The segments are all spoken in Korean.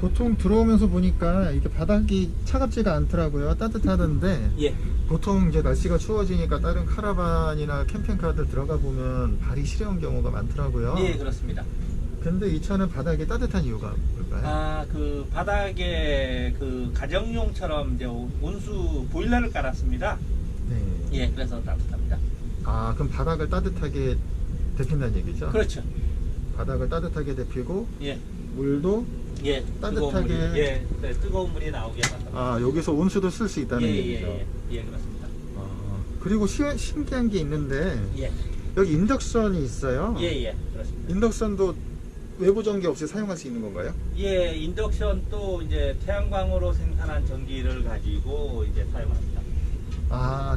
보통 들어오면서 보니까 이게 바닥이 차갑지가 않더라고요. 따뜻하던데 예. 보통 이제 날씨가 추워지니까 다른 카라반이나 캠핑카들 들어가 보면 발이 시려운 경우가 많더라고요. 예, 그렇습니다. 근데 이 차는 바닥이 따뜻한 이유가 뭘까요? 아, 그 바닥에 그 가정용처럼 이제 온수 보일러를 깔았습니다. 네. 예, 그래서 따뜻합니다. 아, 그럼 바닥을 따뜻하게 데핀다는 얘기죠? 그렇죠. 바닥을 따뜻하게 데피고 예, 물도 예, 뜨거운 따뜻하게- 물이, 예, 네, 뜨거운 물이 나오게 만듭니다. 아, 여기서 온수도 쓸 수 있다는 얘기죠. 예, 그렇습니다. 아, 그리고 신기한 게 있는데 예, 여기 인덕션이 있어요. 예, 그렇습니다. 인덕션도 외부 전기 없이 사용할 수 있는 건가요? 예, 인덕션 또 이제 태양광으로 생산한 전기를 가지고 이제 사용합니다. 아,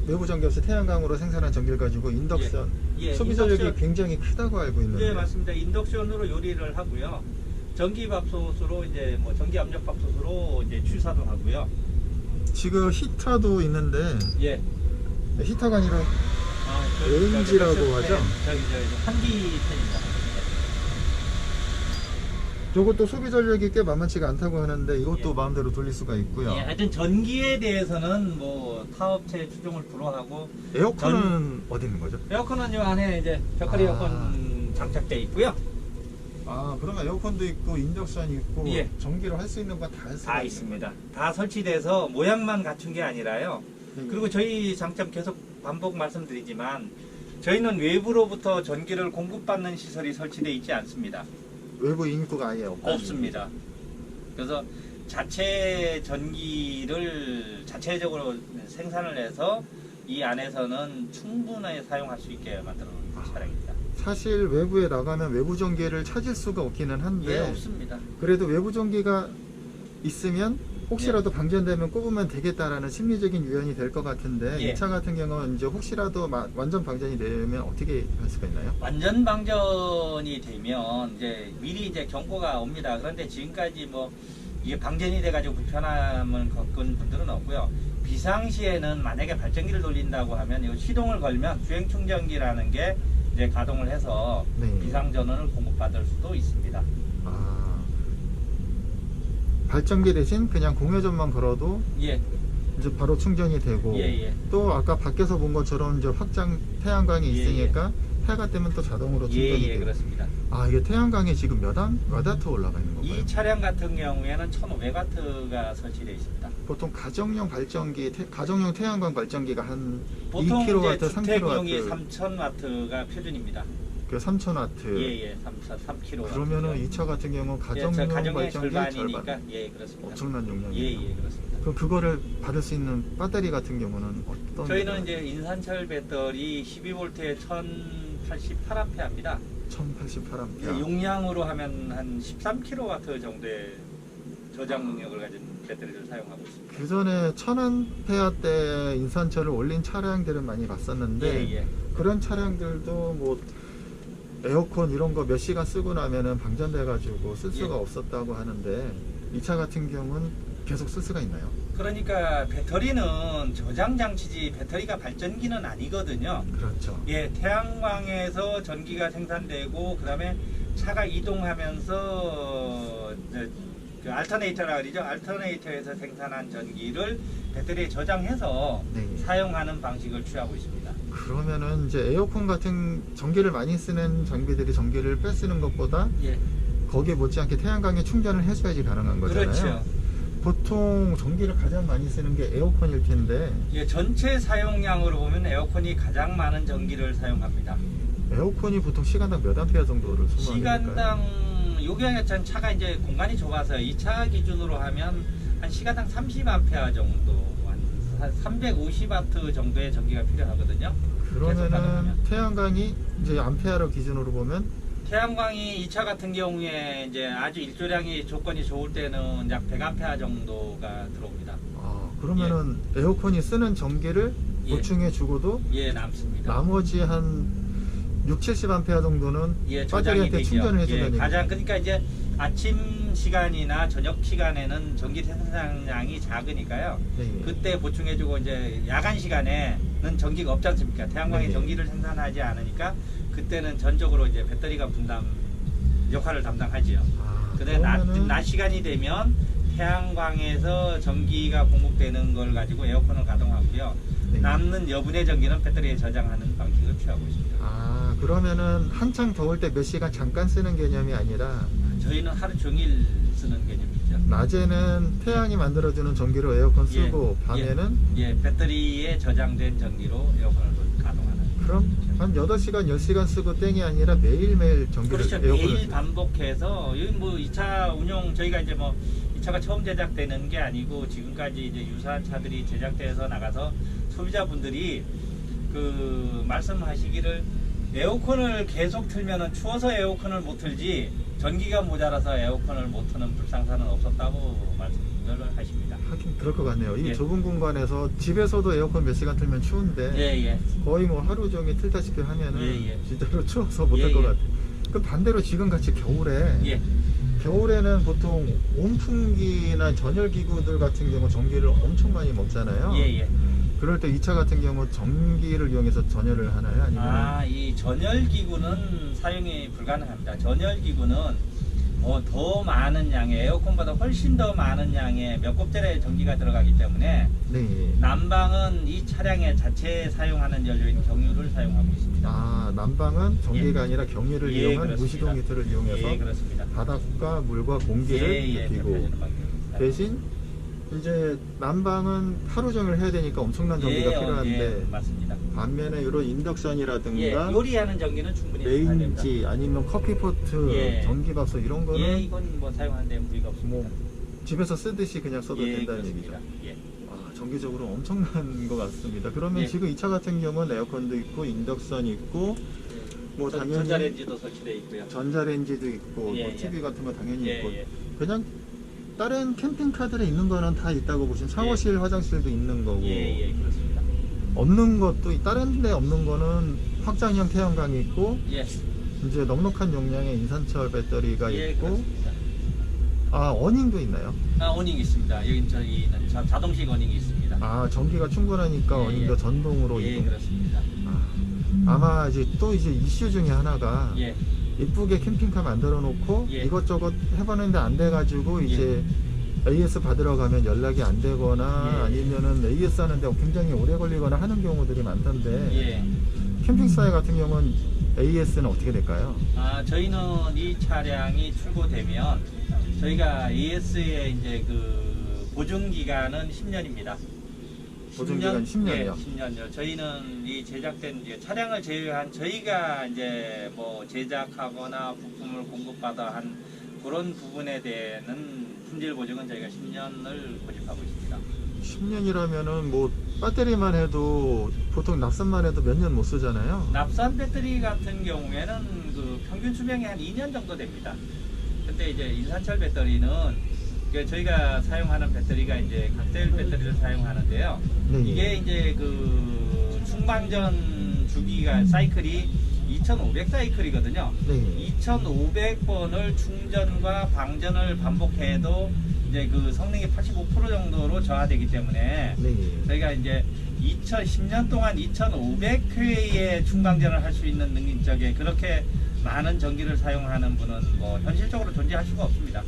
외부 전기 없이 태양광으로 생산한 전기를 가지고 인덕션 예, 소비 전력이 인덕션- 굉장히 크다고 알고 있는데. 예, 맞습니다. 인덕션으로 요리를 하고요. 전기밥솥으로 이제 뭐 전기 압력밥솥으로 이제 취사도 하고요. 지금 히터도 있는데 예. 히터가 아니라 아, 레인지라고 하죠? 저기 환기팬입니다. 이것도 소비 전력이 꽤 만만치가 않다고 하는데 이것도 예. 마음대로 돌릴 수가 있고요. 예, 하여튼 전기에 대해서는 뭐 타업체 추종을 불허하고 에어컨은 어디 있는 거죠? 에어컨은 요 안에 이제 벽걸이 아. 에어컨 장착되어 있고요. 아, 그러면 에어컨도 있고 인덕션이 있고 예. 전기로 할 수 있는 거 다 할 수가 다 있는 있습니다. 다 설치돼서 모양만 갖춘 게 아니라요. 거예요? 그리고 저희 장점 계속 반복 말씀드리지만 저희는 외부로부터 전기를 공급받는 시설이 설치되어 있지 않습니다. 외부 인프가 아예 없고 없습니다. 그래서 자체 전기를 자체적으로 생산을 해서 이 안에서는 충분히 사용할 수 있게 만들어 놓은 차량입니다. 사실 외부에 나가면 외부 전기를 찾을 수가 없기는 한데 예, 없습니다. 그래도 외부 전기가 있으면 혹시라도 방전되면 꼽으면 되겠다라는 심리적인 유연이 될 것 같은데 예. 이 차 같은 경우는 이제 혹시라도 완전 방전이 되면 어떻게 할 수가 있나요? 완전 방전이 되면 이제 미리 이제 경고가 옵니다. 그런데 지금까지 뭐 이게 방전이 돼가지고 불편함을 겪은 분들은 없고요. 비상시에는 만약에 발전기를 돌린다고 하면 이 시동을 걸면 주행 충전기라는 게 이제 가동을 해서 네. 비상 전원을 공급받을 수도 있습니다. 아, 발전기 대신 그냥 공회전만 걸어도 예, 이제 바로 충전이 되고 예. 또 아까 밖에서 본 것처럼 이제 확장 태양광이 예, 있으니까 해가 뜨면 또 자동으로 충전이 예, 되고 그렇습니다. 아, 이게 태양광이 지금 몇 와트 올라가 있는 건가요? 이 차량 같은 경우에는 1500W가 설치되어 있습니다. 보통 가정용 발전기, 가정용 태양광 발전기가 한 보통 2kW, 이제 주택용이 3kW, 3000W가 표준입니다. 그 3000W. 예, 3kW. 그러면 이 차 같은 경우는 가정용 가정의 발전기 절반이니까 절반. 예, 그렇습니다. 엄청난 용량이에요. 예, 그렇습니다. 그럼 그거를 받을 수 있는 배터리 같은 경우는 어떤? 저희는 이제 인산철 배터리 12V에 1088A입니다. 1088A. 용량으로 하면 한 13kW 정도의 저장 능력을 가진 배터리를 사용하고 있습니다. 그 전에 1000A대 인산철을 올린 차량들은 많이 봤었는데 예. 그런 차량들도 뭐 에어컨 이런 거 몇 시간 쓰고 나면은 방전돼 가지고 쓸 수가 예. 없었다고 하는데 이 차 같은 경우는 계속 쓸 수가 있나요? 그러니까 배터리는 저장 장치지 배터리가 발전기는 아니거든요. 그렇죠. 예, 태양광에서 전기가 생산되고 그다음에 차가 이동하면서 그 알터네이터라 그러죠. 알터네이터에서 생산한 전기를 배터리에 저장해서 네. 사용하는 방식을 취하고 있습니다. 그러면은 이제 에어컨 같은 전기를 많이 쓰는 장비들이 전기를 빼쓰는 것보다 예, 거기에 못지않게 태양광에 충전을 해줘야지 가능한 거잖아요. 그렇죠. 보통 전기를 가장 많이 쓰는 게 에어컨일 텐데 예, 전체 사용량으로 보면 에어컨이 가장 많은 전기를 사용합니다. 에어컨이 보통 시간당 몇 암페어 정도를 소모하는 걸까요? 시간당 요게 전 차가 이제 공간이 좁아서 이 차 기준으로 하면 한 시간당 30A 정도, 한 350W 정도의 전기가 필요하거든요. 계속 그러면은 가동하면. 태양광이 이제 암페어로 기준으로 보면 태양광이 이 차 같은 경우에 이제 아주 일조량이 조건이 좋을 때는 약 100A 정도가 들어옵니다. 그러면은 에어컨이 쓰는 전기를 예. 보충해 주고도 예, 남습니다. 나머지 한 6, 70A 정도는 예, 저장이 배터리한테 되죠. 충전을 예, 해준다는 가장 얘기죠. 그러니까 이제 아침 시간이나 저녁 시간에는 전기 생산량이 작으니까요. 네. 그때 보충해주고 이제 야간 시간에는 전기가 없지 않습니까? 태양광이 네. 전기를 생산하지 않으니까 그때는 전적으로 이제 배터리가 역할을 담당하지요. 근데 낮 시간이 되면 태양광에서 전기가 공급되는 걸 가지고 에어컨을 가동하고요. 네. 남는 여분의 전기는 배터리에 저장하는 방식을 취하고 있습니다. 아, 그러면은 한창 더울 때 몇 시간 잠깐 쓰는 개념이 아니라 저희는 하루 종일 쓰는 개념이죠. 낮에는 태양이 만들어주는 전기로 에어컨 쓰고 밤에는 배터리에 저장된 전기로 에어컨을 가동하는. 그럼 한 8시간, 10시간 쓰고 땡이 아니라 매일매일 전기를 그렇죠. 에어컨을 매일 반복해서 여기 뭐 2차 운용 저희가 이제 뭐 2차가 처음 제작되는 게 아니고 지금까지 이제 유사한 차들이 제작돼서 나가서 소비자분들이 그 말씀하시기를 에어컨을 계속 틀면은 추워서 에어컨을 못 틀지 전기가 모자라서 에어컨을 못 트는 불상사는 없었다고 말씀을 하십니다. 하긴 그럴 것 같네요. 이 예. 좁은 공간에서 집에서도 에어컨 몇 시간 틀면 추운데 예. 거의 뭐 하루 종일 틀다시피 하면은 예. 진짜로 추워서 못 할 것 같아요. 그럼 반대로 지금 같이 겨울에 겨울에는 보통 온풍기나 전열기구들 같은 경우 전기를 엄청 많이 먹잖아요. 그럴 때 2차 같은 경우 전기를 이용해서 전열을 하나요? 아니면 이 전열기구는 사용이 불가능합니다. 전열기구는 더 많은 양의 에어컨보다 훨씬 더 많은 양의 몇 곱절의 전기가 들어가기 때문에 네. 난방은 이 차량의 자체에 사용하는 연료인 경유를 사용하고 있습니다. 아, 난방은 전기가 아니라 경유를 이용한 그렇습니다. 무시동 히터를 이용해서 그렇습니다. 바닥과 물과 공기를 데피고 데펴주는 방식입니다. 대신 이제 난방은 하루 종일 해야 되니까 엄청난 전기가 필요한데 맞습니다. 반면에 이런 인덕션이라든가 요리하는 전기는 충분히 사용됩니다. 레인지 아니면 커피포트, 전기밥솥 이런 거는 이건 뭐 사용하는데 무리가 없습니다. 뭐 집에서 쓰듯이 그냥 써도 된다는 그렇습니다. 얘기죠. 아, 전기적으로 엄청난 것 같습니다. 그러면 지금 2차 같은 경우는 에어컨도 있고 인덕션이 있고 뭐 당연히 전자레인지도 설치되어 있고요. 전자레인지도 있고 뭐 TV 같은 거 당연히 있고 예. 그냥 다른 캠핑카들에 있는 거는 다 있다고 보시면 샤워실, 화장실도 있는 거고 그렇습니다. 없는 것도 다른 데 없는 거는 확장형 태양광이 있고 이제 넉넉한 용량의 인산철 배터리가 있고 그렇습니다. 아, 어닝도 있나요? 어닝 있습니다. 여기 저희는 자동식 어닝이 있습니다. 아, 전기가 충분하니까 어닝도 전동으로 이동. 그렇습니다. 아마 이제 또 이제 이슈 중에 하나가 이쁘게 캠핑카 만들어 놓고 이것저것 해봤는데 안 돼가지고 이제 AS 받으러 가면 연락이 안 되거나 아니면은 AS 하는데 굉장히 오래 걸리거나 하는 경우들이 많던데 캠핑사에 같은 경우는 AS는 어떻게 될까요? 저희는 이 차량이 출고되면 저희가 AS의 이제 그 보증 기간은 10년입니다. 보증기간 10년이요? 10년요. 저희는 이 제작된 이제 차량을 제외한 저희가 이제 뭐 제작하거나 부품을 공급받아 한 그런 부분에 대한 품질 보증은 저희가 10년을 고집하고 있습니다. 10년이라면은 뭐 배터리만 해도 보통 납산만 해도 몇 년 못 쓰잖아요. 납산 배터리 같은 경우에는 그 평균 수명이 한 2년 정도 됩니다. 근데 이제 인산철 배터리는 저희가 사용하는 배터리가 이제 각셀 배터리를 사용하는데요. 이게 이제 그 충방전 주기가 사이클이 2500 사이클이거든요. 2500번을 충전과 방전을 반복해도 이제 그 성능이 85% 정도로 저하되기 때문에 저희가 이제 2010년 동안 2500회의 충방전을 할 수 있는 능력적에 그렇게 많은 전기를 사용하는 분은 뭐 현실적으로 존재할 수가 없습니다.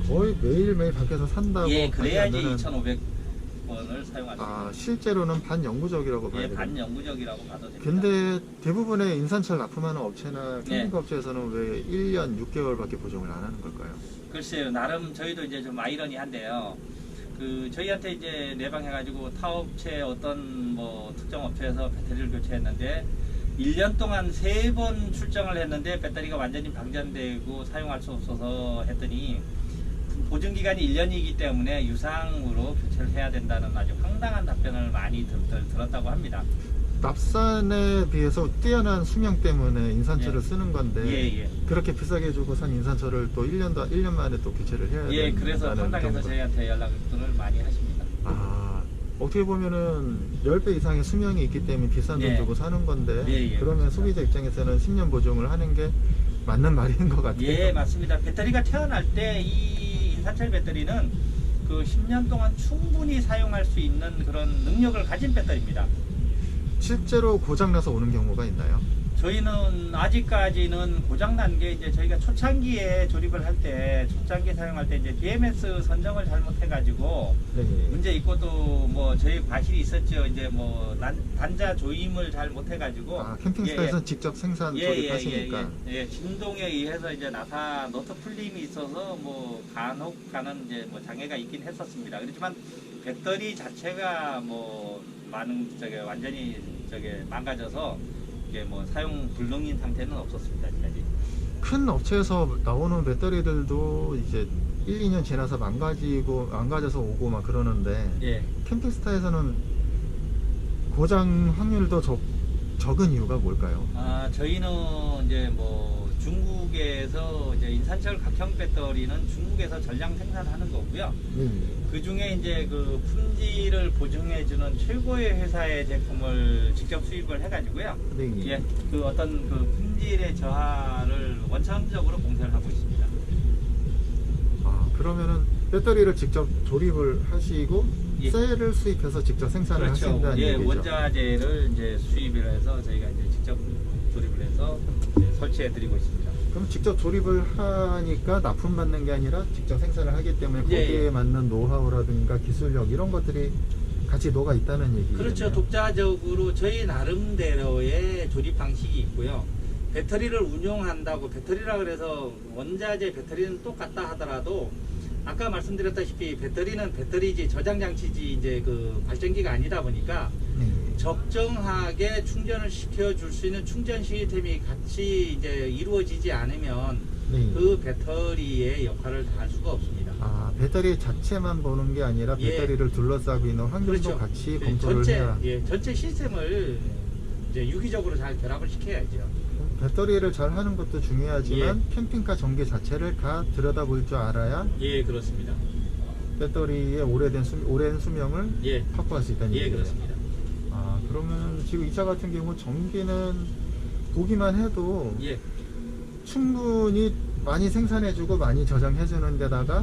거의 매일매일 밖에서 산다고 그래야지 2500번을 사용할 수 있습니다. 실제로는 반영구적이라고 봐야 돼요. 반영구적이라고 봐도 됩니다. 근데 대부분의 인산철 납품하는 업체나 캠핑카 업체에서는 왜 1년 6개월밖에 보증을 안 하는 걸까요? 글쎄요, 나름 저희도 이제 좀 아이러니한데요. 그 저희한테 이제 내방해가지고 타업체 어떤 뭐 특정 업체에서 배터리를 교체했는데 1년 동안 3번 출정을 했는데 배터리가 완전히 방전되고 사용할 수 없어서 했더니 보증기간이 1년이기 때문에 유상으로 교체를 해야 된다는 아주 황당한 답변을 많이 들었다고 합니다. 납산에 비해서 뛰어난 수명 때문에 인산철을 쓰는 건데 그렇게 비싸게 주고 산 인산철을 또 1년 만에 또 교체를 해야 된다는 그래서 황당해서 저희한테 연락을 많이 하십니다. 어떻게 보면은 10배 이상의 수명이 있기 때문에 비싼 돈 주고 사는 건데 그러면 소비자 입장에서는 10년 보증을 하는 게 맞는 말인 것 같아요. 맞습니다. 배터리가 태어날 때 이 인산철 배터리는 그 10년 동안 충분히 사용할 수 있는 그런 능력을 가진 배터리입니다. 실제로 고장나서 오는 경우가 있나요? 저희는 아직까지는 고장난 게 이제 저희가 초창기에 조립을 할 때 초창기 사용할 때 이제 BMS 선정을 잘못해가지고 네. 문제 있고 또 뭐 저희 과실이 있었죠. 이제 뭐 단자 조임을 잘 못해가지고 캠핑스타에서는 직접 생산 조립하시니까 진동에 의해서 이제 나사 너트 풀림이 있어서 뭐 간혹 가는 이제 뭐 장애가 있긴 했었습니다. 그렇지만 배터리 자체가 뭐 많은 완전히 망가져서 이게 뭐 사용 불능인 상태는 없었습니다. 아직까지. 큰 업체에서 나오는 배터리들도 이제 1, 2년 지나서 망가져서 오고 막 그러는데 예. 캠핑스타에서는 고장 확률도 적은 이유가 뭘까요? 저희는 이제 뭐 중국에서 이제 인산철 각형 배터리는 중국에서 전량 생산하는 거고요. 그 중에 이제 그 품질을 보증해주는 최고의 회사의 제품을 직접 수입을 해가지고요. 예, 그 어떤 그 품질의 저하를 원천적으로 공세를 하고 있습니다. 그러면은 배터리를 직접 조립을 하시고 예. 셀을 수입해서 직접 생산을 그렇죠. 하신다는 예, 얘기죠. 원자재를 이제 수입을 해서 저희가 이제 직접 조립을 해서 설치해 드리고 있습니다. 그럼 직접 조립을 하니까 납품받는 게 아니라 직접 생산을 하기 때문에 거기에 맞는 노하우라든가 기술력 이런 것들이 같이 녹아 있다는 얘기예요. 그렇죠. 독자적으로 저희 나름대로의 조립 방식이 있고요. 배터리를 운용한다고 배터리라 그래서 원자재 배터리는 똑같다 하더라도 아까 말씀드렸다시피 배터리는 배터리지 저장 장치지 이제 그 발전기가 아니다 보니까 적정하게 충전을 시켜줄 수 있는 충전 시스템이 같이 이제 이루어지지 않으면 그 배터리의 역할을 다 할 수가 없습니다. 배터리 자체만 보는 게 아니라 배터리를 둘러싸고 있는 환경도 같이 검토를 해야. 전체 시스템을 이제 유기적으로 잘 결합을 시켜야죠. 배터리를 잘 하는 것도 중요하지만 캠핑카 전기 자체를 다 들여다볼 줄 알아야 그렇습니다. 배터리의 오랜 수명을 확보할 수 있다는 얘기예요. 그렇습니다. 그러면 지금 이 차 같은 경우 전기는 보기만 해도 충분히 많이 생산해주고 많이 저장해주는 데다가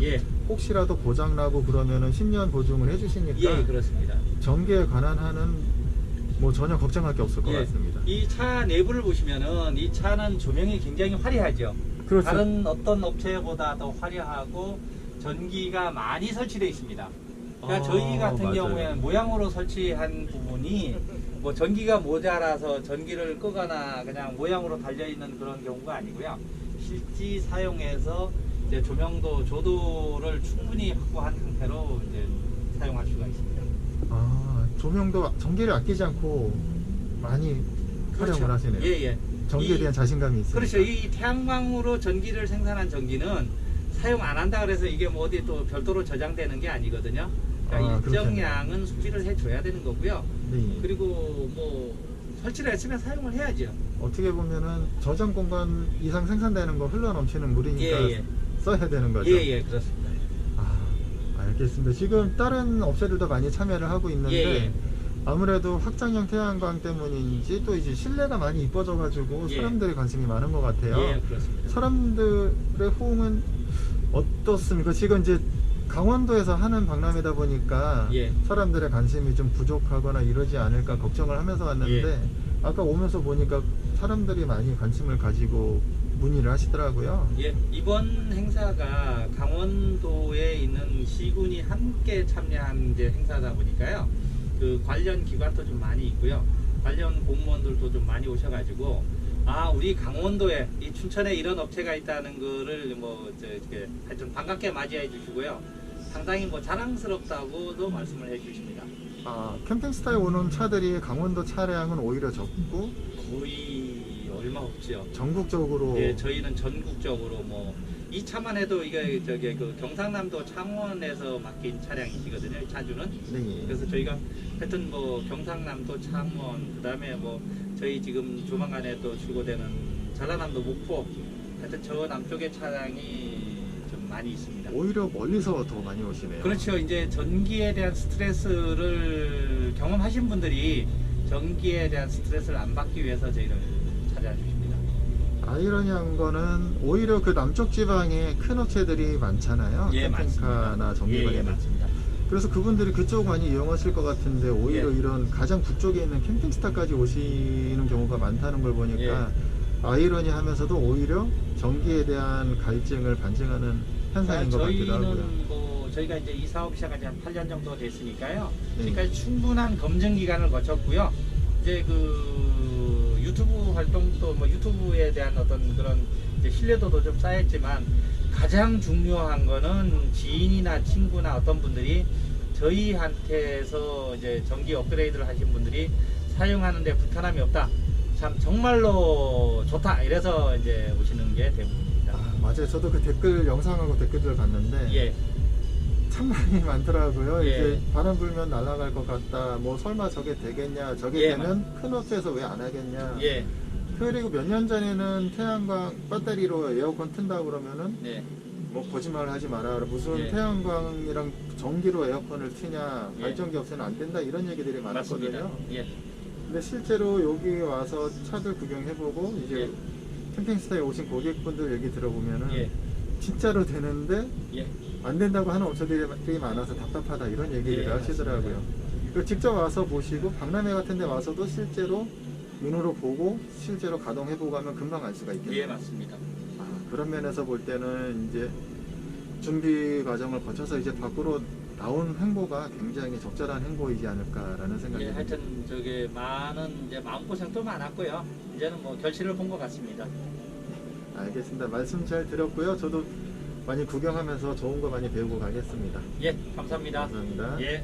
혹시라도 고장나고 그러면은 10년 보증을 해주시니까 그렇습니다. 전기에 관한 한은 뭐 전혀 걱정할 게 없을 것 같습니다. 이 차 내부를 보시면은 이 차는 조명이 굉장히 화려하죠. 그렇죠. 다른 어떤 업체보다 더 화려하고 전기가 많이 설치되어 있습니다. 그러니까 저희 같은 경우에는 모양으로 설치한 부분이 뭐 전기가 모자라서 전기를 끄거나 그냥 모양으로 달려있는 그런 경우가 아니고요. 실제 사용해서 이제 조명도 조도를 충분히 확보한 상태로 이제 사용할 수가 있습니다. 조명도 전기를 아끼지 않고 많이 활용을 하시네요. 전기에 대한 자신감이 있어요. 그렇죠. 이 태양광으로 전기를 생산한 전기는 사용 안 한다 그래서 이게 뭐 어디 또 별도로 저장되는 게 아니거든요. 그러니까 일정량은 소비를 해줘야 되는 거고요. 그리고 뭐 설치를 했으면 사용을 해야죠. 어떻게 보면은 저장 공간 이상 생산되는 거 흘러 넘치는 물이니까 써야 되는 거죠. 그렇습니다. 알겠습니다. 지금 다른 업체들도 많이 참여를 하고 있는데 아무래도 확장형 태양광 때문인지 또 이제 실내가 많이 이뻐져 가지고 사람들의 관심이 많은 것 같아요. 그렇습니다. 사람들의 호응은 어떻습니까? 지금 이제 강원도에서 하는 박람회다 보니까 사람들의 관심이 좀 부족하거나 이러지 않을까 걱정을 하면서 왔는데 아까 오면서 보니까 사람들이 많이 관심을 가지고 문의를 하시더라고요. 이번 행사가 강원도에 있는 시군이 함께 참여한 이제 행사다 보니까요. 그 관련 기관도 좀 많이 있고요. 관련 공무원들도 좀 많이 오셔가지고 우리 강원도에 이 춘천에 이런 업체가 있다는 거를 뭐 이렇게 하여튼 반갑게 맞이해 주시고요. 상당히 뭐 자랑스럽다고도 말씀을 해 주십니다. 캠핑스타에 오는 차들이 강원도 차량은 오히려 적고 거의 얼마 없죠. 전국적으로. 저희는 전국적으로 뭐 이 차만 해도 이게 그 경상남도 창원에서 맡긴 차량이시거든요. 이 차주는. 그래서 저희가 하여튼 뭐 경상남도 창원 그다음에 뭐 저희 지금 조만간에 또 출고되는 전라남도 목포 하여튼 저 남쪽의 차량이 좀 많이 있습니다. 오히려 멀리서 더 많이 오시네요. 그렇죠. 이제 전기에 대한 스트레스를 경험하신 분들이 전기에 대한 스트레스를 안 받기 위해서 저희를 찾아주십니다. 아이러니한 거는 오히려 그 남쪽 지방에 큰 업체들이 많잖아요. 캠핑카나 전기 관련. 그래서 그분들이 그쪽 많이 이용하실 것 같은데 오히려 예. 이런 가장 북쪽에 있는 캠핑스타까지 오시는 경우가 많다는 걸 보니까 예. 아이러니하면서도 오히려 전기에 대한 갈증을 반증하는 현상인 것 같기도 하고요. 저희는 뭐 저희가 이제 이 사업 시작한 지 한 8년 정도 됐으니까요. 네. 지금까지 충분한 검증 기간을 거쳤고요. 이제 그 유튜브 활동도 뭐 유튜브에 대한 어떤 그런 이제 신뢰도도 좀 쌓였지만 가장 중요한 거는 지인이나 친구나 어떤 분들이 저희한테서 이제 전기 업그레이드를 하신 분들이 사용하는데 불편함이 없다. 참 정말로 좋다. 이래서 이제 오시는 게 대부분입니다. 아, 맞아요. 저도 그 댓글 영상하고 댓글들을 봤는데 예, 참 많이 많더라고요. 예. 이제 바람 불면 날아갈 것 같다. 뭐 설마 저게 되겠냐? 저게 예, 되면 큰 업체에서 왜 안 하겠냐? 예, 그리고 몇 년 전에는 태양광 배터리로 에어컨 튼다 그러면은 네, 뭐 거짓말 하지 마라. 무슨 예. 태양광이랑 전기로 에어컨을 트냐? 예. 발전기 없이는 안 된다. 이런 얘기들이 맞습니다. 많았거든요. 예, 근데 실제로 여기 와서 차들 구경해보고 이제 예. 캠핑스타에 오신 고객분들 얘기 들어보면은 예, 진짜로 되는데 예, 안 된다고 하는 업체들이 많아서 답답하다 이런 얘기를 예, 하시더라고요. 그리고 직접 와서 보시고 박람회 같은 데 와서도 실제로 눈으로 보고 실제로 가동해보고 하면 금방 알 수가 있겠네요. 예, 맞습니다. 아, 그런 면에서 볼 때는 이제 준비 과정을 거쳐서 이제 밖으로 나온 행보가 굉장히 적절한 행보이지 않을까라는 생각이 예, 듭니다. 하여튼 저게 많은 이제 마음고생도 많았고요. 이제는 뭐 결실을 본 것 같습니다. 알겠습니다. 말씀 잘 들었고요. 저도 많이 구경하면서 좋은 거 많이 배우고 가겠습니다. 예, 감사합니다. 감사합니다. 예.